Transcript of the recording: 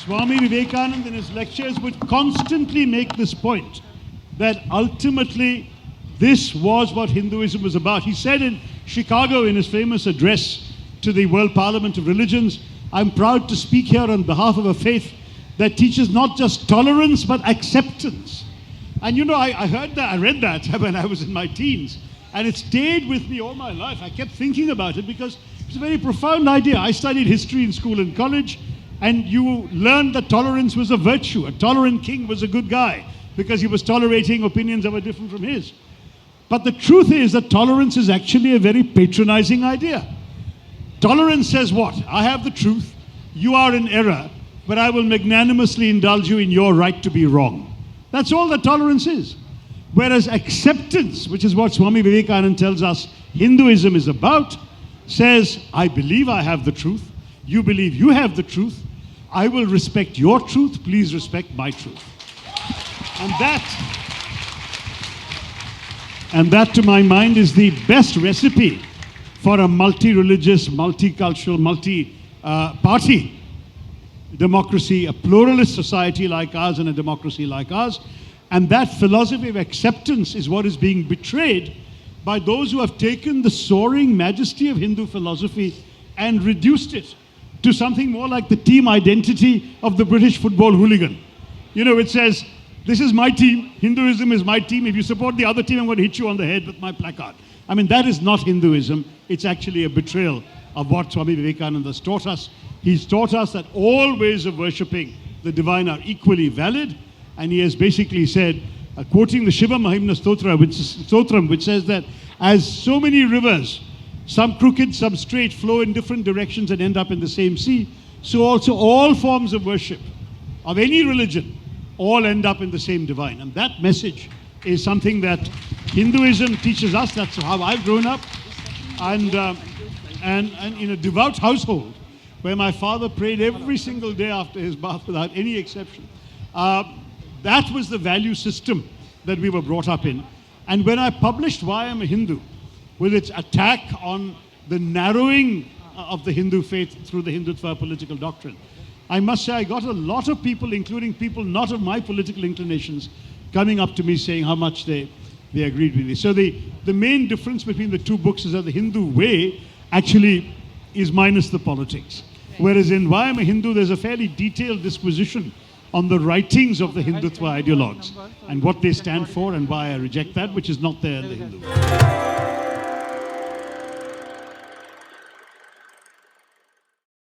Swami Vivekananda in his lectures would constantly make this point, that ultimately this was what Hinduism was about. He said in Chicago in his famous address to the World Parliament of Religions, "I'm proud to speak here on behalf of a faith that teaches not just tolerance but acceptance." And you know, I heard that, I read that when I was in my teens, and it stayed with me all my life. I kept thinking about it because it's a very profound idea. I studied history in school and college, and you learned that tolerance was a virtue. A tolerant king was a good guy because he was tolerating opinions that were different from his. But the truth is that tolerance is actually a very patronizing idea. Tolerance says what? I have the truth, you are in error, but I will magnanimously indulge you in your right to be wrong. That's all that tolerance is. Whereas acceptance, which is what Swami Vivekananda tells us Hinduism is about, says, I believe I have the truth, you believe you have the truth, I will respect your truth, please respect my truth. And that to my mind is the best recipe for a multi-religious, multicultural, multi-party democracy, a pluralist society like ours and a democracy like ours. And that philosophy of acceptance is what is being betrayed by those who have taken the soaring majesty of Hindu philosophy and reduced it to something more like the team identity of the British football hooligan. You know, it says, this is my team, Hinduism is my team, if you support the other team, I'm going to hit you on the head with my placard. I mean, that is not Hinduism, it's actually a betrayal of what Swami Vivekananda has taught us. He's taught us that all ways of worshipping the divine are equally valid, and he has basically said, quoting the Shiva Mahimna Stotram, which says that as so many rivers, some crooked, some straight, flow in different directions and end up in the same sea, so also all forms of worship of any religion all end up in the same divine. And that message is something that Hinduism teaches us. That's how I've grown up. And in a devout household, where my father prayed every single day after his bath without any exception, that was the value system that we were brought up in. And when I published Why I'm a Hindu, with its attack on the narrowing of the Hindu faith through the Hindutva political doctrine, I must say I got a lot of people, including people not of my political inclinations, coming up to me saying how much they agreed with me. So the main difference between the two books is that the Hindu way actually is minus the politics. Whereas in Why I'm a Hindu, there's a fairly detailed disquisition on the writings of the Hindutva ideologues and what they stand for and why I reject that, which is not there in the Hindu.